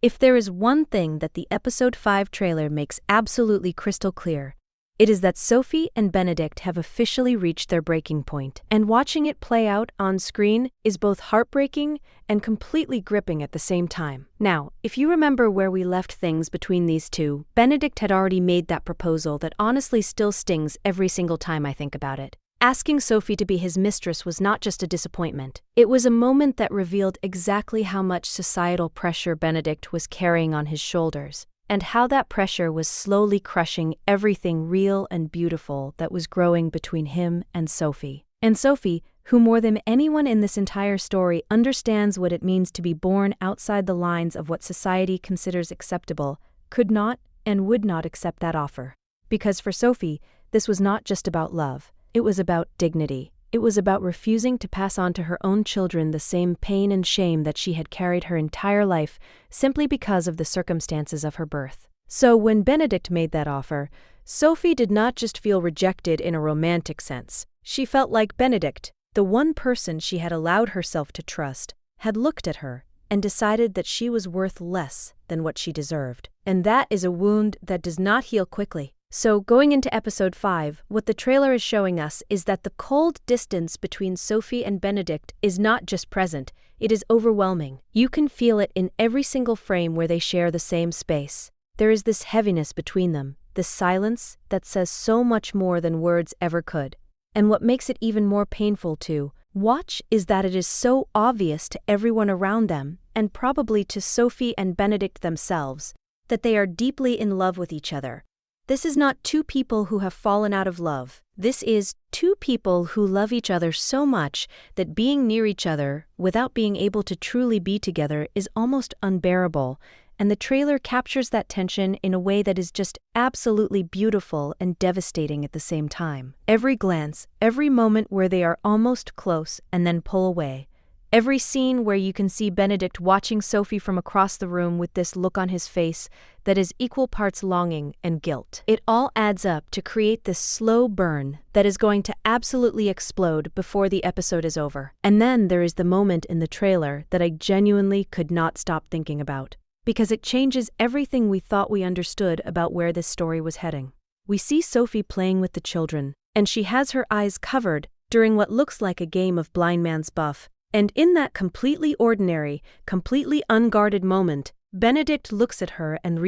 If there is one thing that the episode 5 trailer makes absolutely crystal clear, it is that Sophie and Benedict have officially reached their breaking point, and watching it play out on screen is both heartbreaking and completely gripping at the same time. Now, if you remember where we left things between these two, Benedict had already made that proposal that honestly still stings every single time I think about it. Asking Sophie to be his mistress was not just a disappointment. It was a moment that revealed exactly how much societal pressure Benedict was carrying on his shoulders, and how that pressure was slowly crushing everything real and beautiful that was growing between him and Sophie. And Sophie, who more than anyone in this entire story understands what it means to be born outside the lines of what society considers acceptable, could not and would not accept that offer. Because for Sophie, this was not just about love. It was about dignity. It was about refusing to pass on to her own children the same pain and shame that she had carried her entire life simply because of the circumstances of her birth. So when Benedict made that offer, Sophie did not just feel rejected in a romantic sense. She felt like Benedict, the one person she had allowed herself to trust, had looked at her and decided that she was worth less than what she deserved. And that is a wound that does not heal quickly. So, going into episode 5, what the trailer is showing us is that the cold distance between Sophie and Benedict is not just present, it is overwhelming. You can feel it in every single frame where they share the same space. There is this heaviness between them, this silence that says so much more than words ever could. And what makes it even more painful to watch is that it is so obvious to everyone around them, and probably to Sophie and Benedict themselves, that they are deeply in love with each other. This is not two people who have fallen out of love. This is two people who love each other so much that being near each other without being able to truly be together is almost unbearable, and the trailer captures that tension in a way that is just absolutely beautiful and devastating at the same time. Every glance, every moment where they are almost close and then pull away, every scene where you can see Benedict watching Sophie from across the room with this look on his face that is equal parts longing and guilt. It all adds up to create this slow burn that is going to absolutely explode before the episode is over. And then there is the moment in the trailer that I genuinely could not stop thinking about, because it changes everything we thought we understood about where this story was heading. We see Sophie playing with the children, and she has her eyes covered during what looks like a game of blind man's buff. And in that completely ordinary, completely unguarded moment, Benedict looks at her and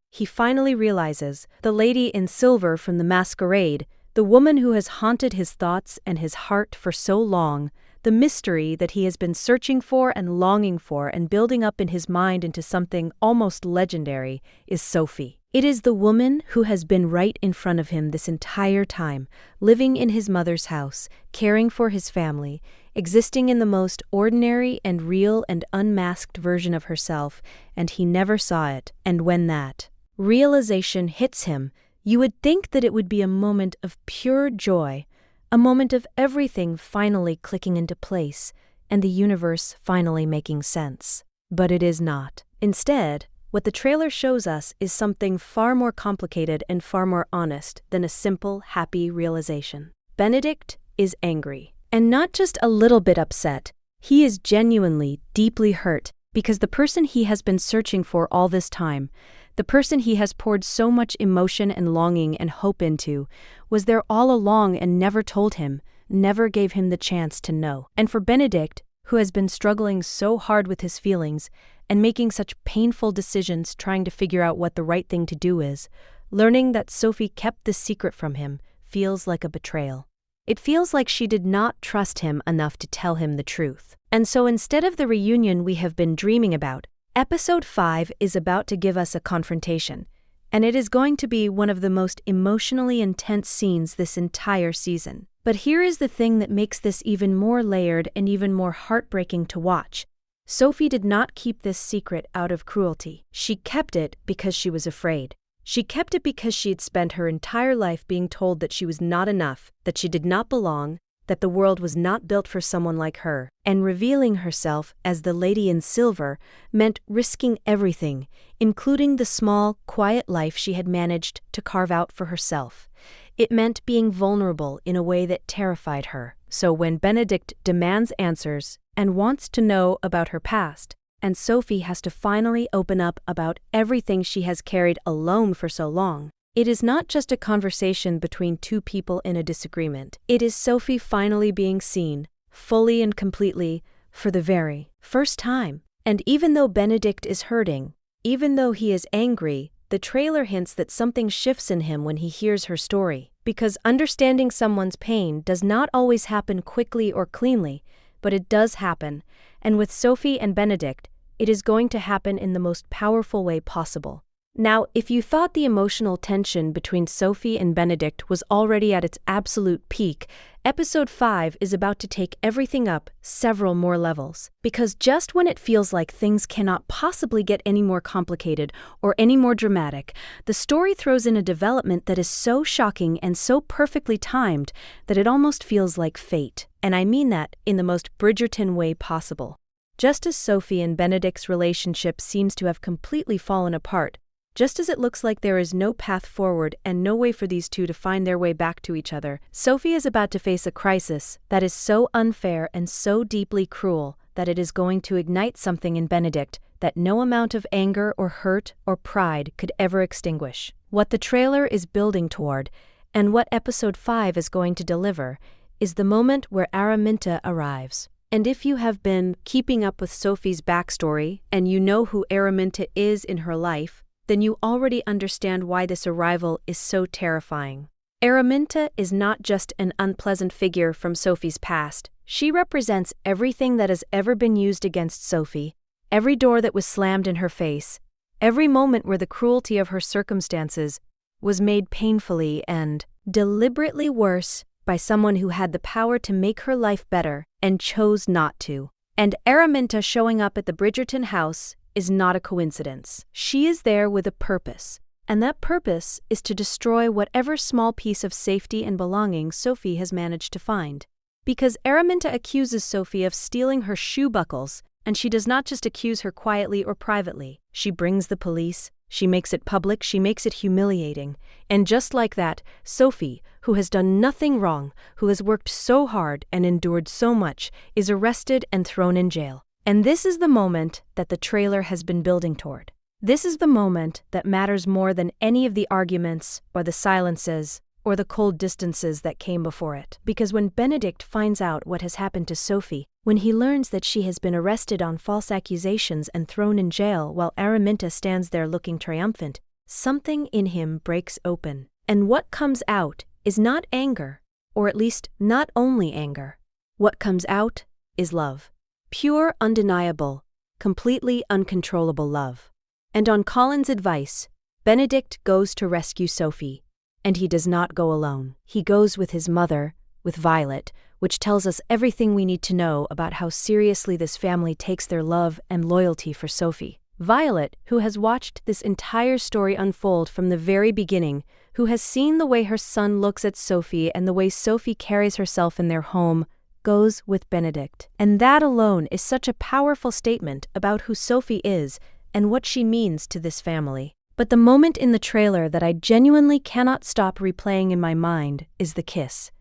he finally realizes, the lady in silver from the masquerade, the woman who has haunted his thoughts and his heart for so long, the mystery that he has been searching for and longing for and building up in his mind into something almost legendary, is Sophie. It is the woman who has been right in front of him this entire time, living in his mother's house, caring for his family, existing in the most ordinary and real and unmasked version of herself, and he never saw it. And when that realization hits him, you would think that it would be a moment of pure joy, a moment of everything finally clicking into place, and the universe finally making sense. But it is not. Instead, what the trailer shows us is something far more complicated and far more honest than a simple, happy realization. Benedict is angry. And not just a little bit upset. He is genuinely, deeply hurt because the person he has been searching for all this time, the person he has poured so much emotion and longing and hope into, was there all along and never told him, never gave him the chance to know. And for Benedict, who has been struggling so hard with his feelings and making such painful decisions trying to figure out what the right thing to do is, learning that Sophie kept this secret from him feels like a betrayal. It feels like she did not trust him enough to tell him the truth. And so instead of the reunion we have been dreaming about, episode 5 is about to give us a confrontation, and it is going to be one of the most emotionally intense scenes this entire season. But here is the thing that makes this even more layered and even more heartbreaking to watch. Sophie did not keep this secret out of cruelty. She kept it because she was afraid. She kept it because she had spent her entire life being told that she was not enough, that she did not belong, that the world was not built for someone like her, and revealing herself as the lady in silver meant risking everything, including the small, quiet life she had managed to carve out for herself. It meant being vulnerable in a way that terrified her. So when Benedict demands answers and wants to know about her past, and Sophie has to finally open up about everything she has carried alone for so long. It is not just a conversation between two people in a disagreement. It is Sophie finally being seen, fully and completely, for the very first time. And even though Benedict is hurting, even though he is angry, the trailer hints that something shifts in him when he hears her story. Because understanding someone's pain does not always happen quickly or cleanly, but it does happen, and with Sophie and Benedict, it is going to happen in the most powerful way possible. Now, if you thought the emotional tension between Sophie and Benedict was already at its absolute peak, Episode 5 is about to take everything up several more levels. Because just when it feels like things cannot possibly get any more complicated or any more dramatic, the story throws in a development that is so shocking and so perfectly timed that it almost feels like fate. And I mean that in the most Bridgerton way possible. Just as Sophie and Benedict's relationship seems to have completely fallen apart, just as it looks like there is no path forward and no way for these two to find their way back to each other, Sophie is about to face a crisis that is so unfair and so deeply cruel that it is going to ignite something in Benedict that no amount of anger or hurt or pride could ever extinguish. What the trailer is building toward, and what Episode 5 is going to deliver, is the moment where Araminta arrives. And if you have been keeping up with Sophie's backstory, and you know who Araminta is in her life, then you already understand why this arrival is so terrifying. Araminta is not just an unpleasant figure from Sophie's past. She represents everything that has ever been used against Sophie, every door that was slammed in her face, every moment where the cruelty of her circumstances was made painfully and deliberately worse by someone who had the power to make her life better and chose not to. And Araminta showing up at the Bridgerton house is not a coincidence. She is there with a purpose, and that purpose is to destroy whatever small piece of safety and belonging Sophie has managed to find. Because Araminta accuses Sophie of stealing her shoe buckles, and she does not just accuse her quietly or privately. She brings the police, she makes it public, she makes it humiliating, and just like that, Sophie, who has done nothing wrong, who has worked so hard and endured so much, is arrested and thrown in jail. And this is the moment that the trailer has been building toward. This is the moment that matters more than any of the arguments or the silences or the cold distances that came before it. Because when Benedict finds out what has happened to Sophie, when he learns that she has been arrested on false accusations and thrown in jail while Araminta stands there looking triumphant, something in him breaks open. And what comes out is not anger, or at least not only anger. What comes out is love. Pure, undeniable, completely uncontrollable love. And on Colin's advice, Benedict goes to rescue Sophie, and he does not go alone. He goes with his mother, with Violet, which tells us everything we need to know about how seriously this family takes their love and loyalty for Sophie. Violet, who has watched this entire story unfold from the very beginning, who has seen the way her son looks at Sophie and the way Sophie carries herself in their home, goes with Benedict. And that alone is such a powerful statement about who Sophie is and what she means to this family. But the moment in the trailer that I genuinely cannot stop replaying in my mind is the kiss.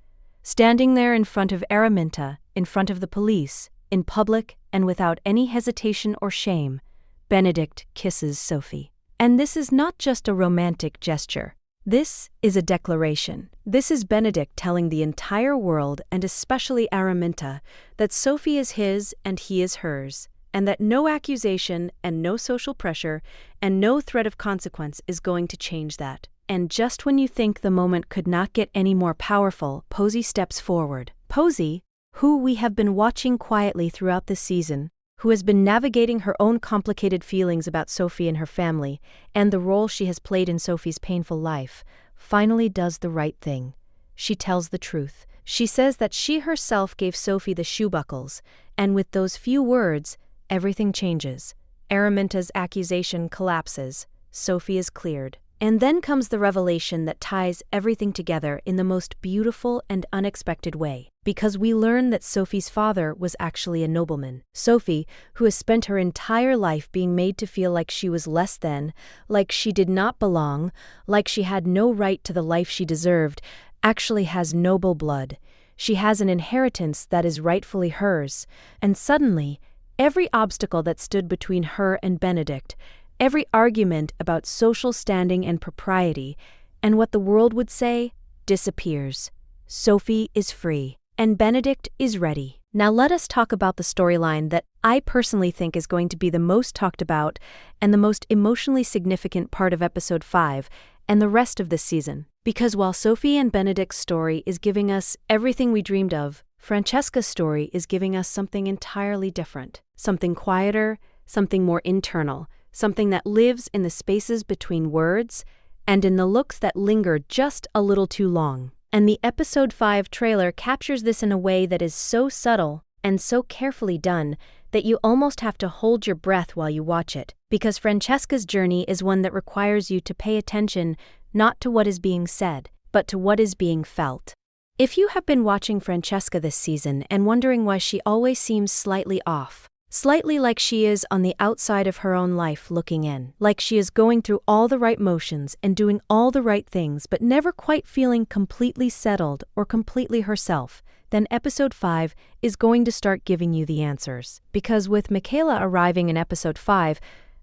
Standing there in front of Araminta, in front of the police, in public and without any hesitation or shame, Benedict kisses Sophie. And this is not just a romantic gesture. This is a declaration. This is Benedict telling the entire world, and especially Araminta, that Sophie is his and he is hers, and that no accusation and no social pressure and no threat of consequence is going to change that. And just when you think the moment could not get any more powerful, Posey steps forward. Posey, who we have been watching quietly throughout this season, who has been navigating her own complicated feelings about Sophie and her family, and the role she has played in Sophie's painful life, finally does the right thing. She tells the truth. She says that she herself gave Sophie the shoe buckles, and with those few words, everything changes. Araminta's accusation collapses. Sophie is cleared. And then comes the revelation that ties everything together in the most beautiful and unexpected way. Because we learn that Sophie's father was actually a nobleman. Sophie, who has spent her entire life being made to feel like she was less than, like she did not belong, like she had no right to the life she deserved, actually has noble blood. She has an inheritance that is rightfully hers. And suddenly, Every obstacle that stood between her and Benedict, every argument about social standing and propriety, and what the world would say, disappears. Sophie is free, and Benedict is ready. Now let us talk about the storyline that I personally think is going to be the most talked about and the most emotionally significant part of episode 5 and the rest of this season. Because while Sophie and Benedict's story is giving us everything we dreamed of, Francesca's story is giving us something entirely different. Something quieter, something more internal, something that lives in the spaces between words and in the looks that linger just a little too long. And the episode 5 trailer captures this in a way that is so subtle and so carefully done that you almost have to hold your breath while you watch it, because Francesca's journey is one that requires you to pay attention not to what is being said, but to what is being felt. If you have been watching Francesca this season and wondering why she always seems slightly off, slightly like she is on the outside of her own life looking in, like she is going through all the right motions and doing all the right things but never quite feeling completely settled or completely herself, then episode 5 is going to start giving you the answers. Because with Michaela arriving in episode 5,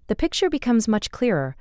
the picture becomes much clearer.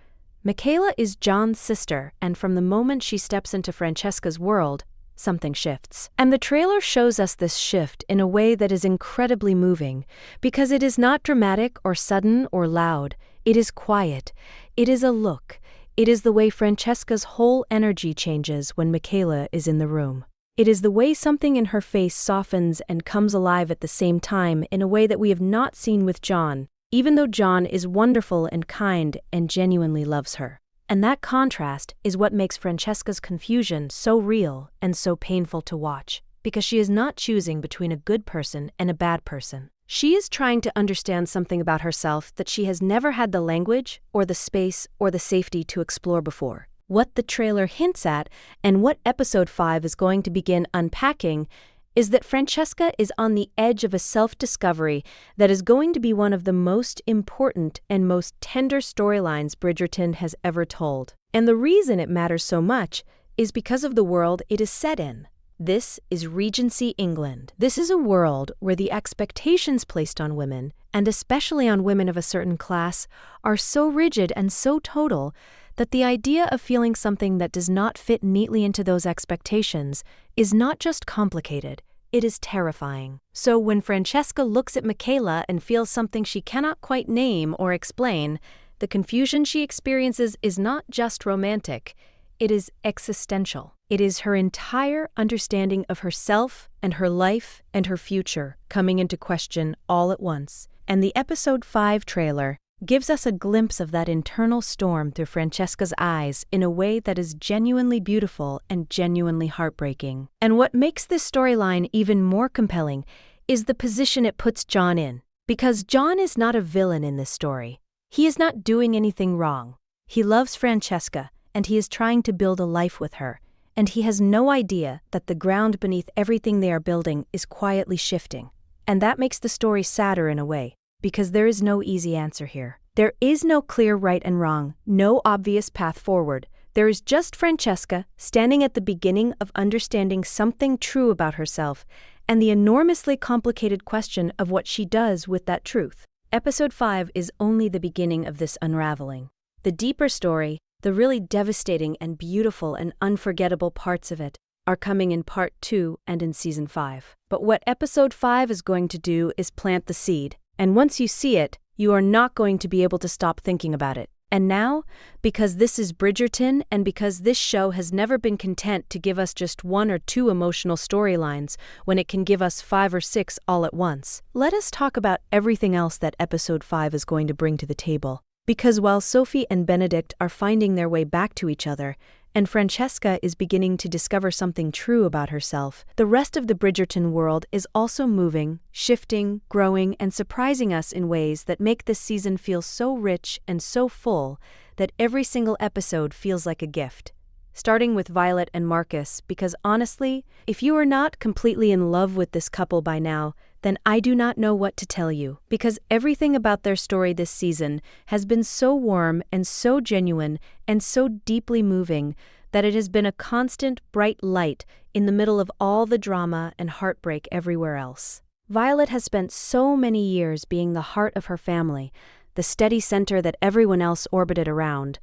Michaela is John's sister, and from the moment she steps into Francesca's world, something shifts. And the trailer shows us this shift in a way that is incredibly moving, because it is not dramatic or sudden or loud. It is quiet. It is a look. It is the way Francesca's whole energy changes when Michaela is in the room. It is the way something in her face softens and comes alive at the same time in a way that we have not seen with John, even though John is wonderful and kind and genuinely loves her. And that contrast is what makes Francesca's confusion so real and so painful to watch, because she is not choosing between a good person and a bad person. She is trying to understand something about herself that she has never had the language or the space or the safety to explore before. What the trailer hints at, and what episode 5 is going to begin unpacking, is that Francesca is on the edge of a self-discovery that is going to be one of the most important and most tender storylines Bridgerton has ever told. And the reason it matters so much is because of the world it is set in. This is Regency England. This is a world where the expectations placed on women, and especially on women of a certain class, are so rigid and so total that the idea of feeling something that does not fit neatly into those expectations is not just complicated, it is terrifying. So when Francesca looks at Michaela and feels something she cannot quite name or explain, the confusion she experiences is not just romantic, it is existential. It is her entire understanding of herself and her life and her future coming into question all at once. And the episode 5 trailer gives us a glimpse of that internal storm through Francesca's eyes in a way that is genuinely beautiful and genuinely heartbreaking. And what makes this storyline even more compelling is the position it puts John in. Because John is not a villain in this story. He is not doing anything wrong. He loves Francesca, and he is trying to build a life with her. And he has no idea that the ground beneath everything they are building is quietly shifting. And that makes the story sadder in a way, because there is no easy answer here. There is no clear right and wrong, no obvious path forward. There is just Francesca standing at the beginning of understanding something true about herself and the enormously complicated question of what she does with that truth. Episode 5 is only the beginning of this unraveling. The deeper story, the really devastating and beautiful and unforgettable parts of it, are coming in part 2 and in season 5. But what episode 5 is going to do is plant the seed. And once you see it, you are not going to be able to stop thinking about it. And now, because this is Bridgerton and because this show has never been content to give us just 1 or 2 emotional storylines when it can give us 5 or 6 all at once, let us talk about everything else that episode 5 is going to bring to the table. Because while Sophie and Benedict are finding their way back to each other, and Francesca is beginning to discover something true about herself, the rest of the Bridgerton world is also moving, shifting, growing, and surprising us in ways that make this season feel so rich and so full that every single episode feels like a gift. Starting with Violet and Marcus, because honestly, if you are not completely in love with this couple by now, then I do not know what to tell you, because everything about their story this season has been so warm and so genuine and so deeply moving that it has been a constant bright light in the middle of all the drama and heartbreak everywhere else. Violet has spent so many years being the heart of her family, the steady center that everyone else orbited around,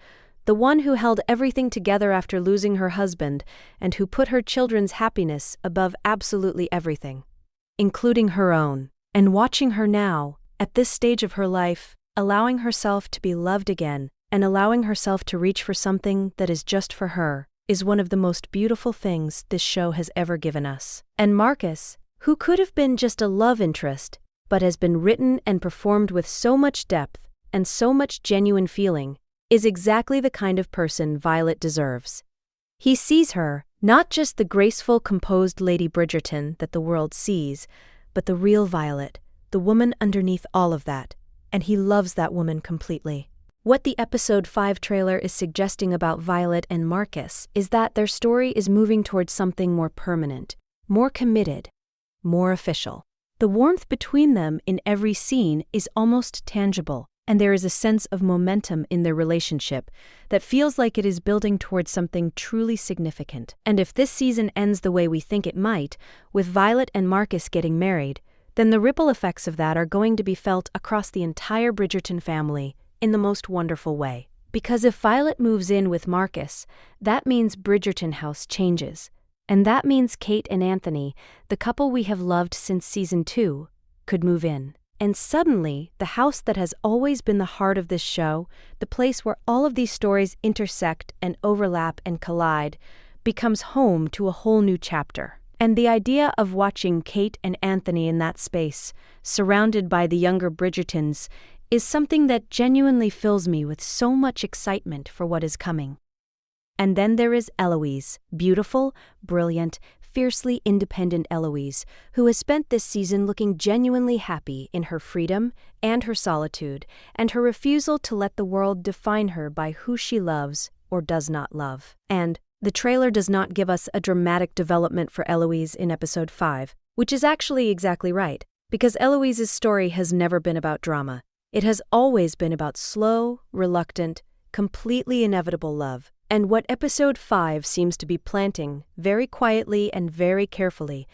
the one who held everything together after losing her husband, and who put her children's happiness above absolutely everything, including her own. And watching her now, at this stage of her life, allowing herself to be loved again, and allowing herself to reach for something that is just for her, is one of the most beautiful things this show has ever given us. And Marcus, who could have been just a love interest, but has been written and performed with so much depth and so much genuine feeling, is exactly the kind of person Violet deserves. He sees her, not just the graceful, composed Lady Bridgerton that the world sees, but the real Violet, the woman underneath all of that, and he loves that woman completely. What the episode 5 trailer is suggesting about Violet and Marcus is that their story is moving towards something more permanent, more committed, more official. The warmth between them in every scene is almost tangible, and there is a sense of momentum in their relationship that feels like it is building towards something truly significant. And if this season ends the way we think it might, with Violet and Marcus getting married, then the ripple effects of that are going to be felt across the entire Bridgerton family in the most wonderful way. Because if Violet moves in with Marcus, that means Bridgerton House changes. And that means Kate and Anthony, the couple we have loved since season 2, could move in. And suddenly, the house that has always been the heart of this show, the place where all of these stories intersect and overlap and collide, becomes home to a whole new chapter. And the idea of watching Kate and Anthony in that space, surrounded by the younger Bridgertons, is something that genuinely fills me with so much excitement for what is coming. And then there is Eloise, beautiful, brilliant, fiercely independent Eloise, who has spent this season looking genuinely happy in her freedom and her solitude, and her refusal to let the world define her by who she loves or does not love. And the trailer does not give us a dramatic development for Eloise in episode 5, which is actually exactly right, because Eloise's story has never been about drama. It has always been about slow, reluctant, completely inevitable love. And what episode 5 seems to be planting, very quietly and very carefully,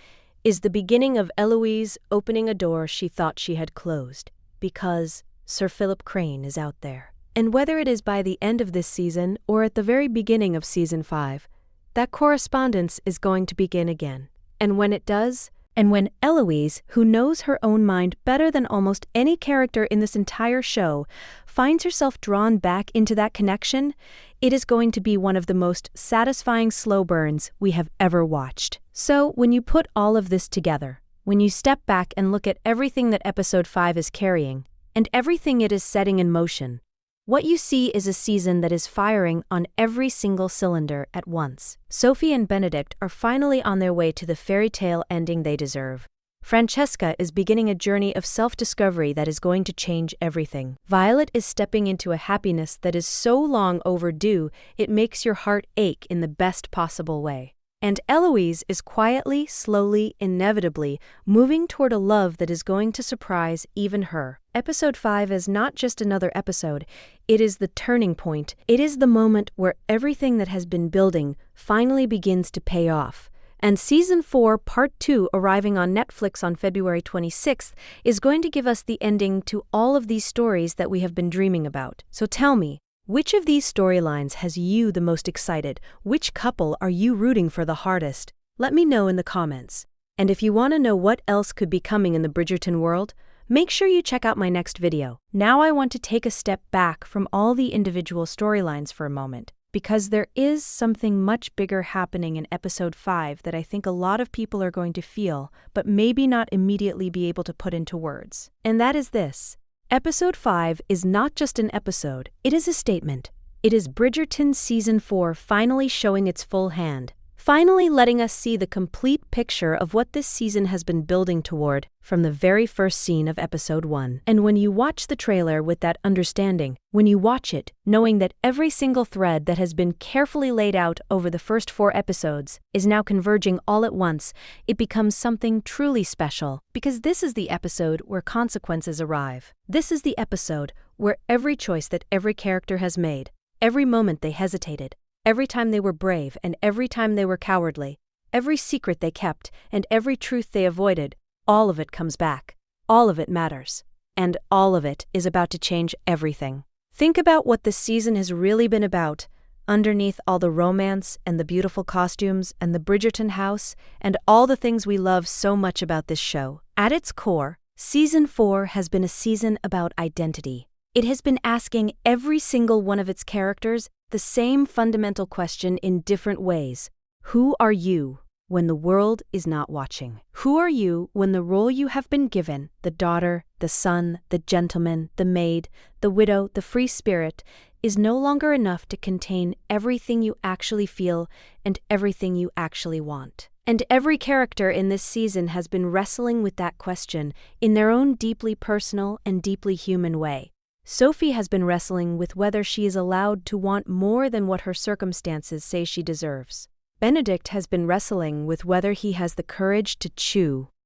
is the beginning of Eloise opening a door she thought she had closed, because Sir Philip Crane is out there. And whether it is by the end of this season or at the very beginning of season 5, that correspondence is going to begin again. And when it does, and when Eloise, who knows her own mind better than almost any character in this entire show, finds herself drawn back into that connection, it is going to be one of the most satisfying slow burns we have ever watched. So, when you put all of this together, when you step back and look at everything that episode 5 is carrying, and everything it is setting in motion, what you see is a season that is firing on every single cylinder at once. Sophie and Benedict are finally on their way to the fairy tale ending they deserve. Francesca is beginning a journey of self-discovery that is going to change everything. Violet is stepping into a happiness that is so long overdue it makes your heart ache in the best possible way. And Eloise is quietly, slowly, inevitably moving toward a love that is going to surprise even her. Episode 5 is not just another episode, it is the turning point. It is the moment where everything that has been building finally begins to pay off. And Season 4, Part 2, arriving on Netflix on February 26th, is going to give us the ending to all of these stories that we have been dreaming about. So tell me, which of these storylines has you the most excited? Which couple are you rooting for the hardest? Let me know in the comments. And if you want to know what else could be coming in the Bridgerton world, make sure you check out my next video. Now I want to take a step back from all the individual storylines for a moment, because there is something much bigger happening in episode 5 that I think a lot of people are going to feel, but maybe not immediately be able to put into words. And that is this. Episode 5 is not just an episode, it is a statement. It is Bridgerton Season 4 finally showing its full hand, finally letting us see the complete picture of what this season has been building toward from the very first scene of episode 1. And when you watch the trailer with that understanding, when you watch it knowing that every single thread that has been carefully laid out over the first 4 episodes is now converging all at once, it becomes something truly special, because this is the episode where consequences arrive. This is the episode where every choice that every character has made, every moment they hesitated, every time they were brave and every time they were cowardly, every secret they kept and every truth they avoided, All of it comes back. All of it matters. And all of it is about to change everything. Think about what this season has really been about, underneath all the romance and the beautiful costumes and the Bridgerton house and all the things we love so much about this show. At its core, Season 4 has been a season about identity. It has been asking every single one of its characters the same fundamental question in different ways. Who are you when the world is not watching? Who are you when the role you have been given, the daughter, the son, the gentleman, the maid, the widow, the free spirit, is no longer enough to contain everything you actually feel and everything you actually want? And every character in this season has been wrestling with that question in their own deeply personal and deeply human way. Sophie has been wrestling with whether she is allowed to want more than what her circumstances say she deserves. Benedict has been wrestling with whether he has the courage to chew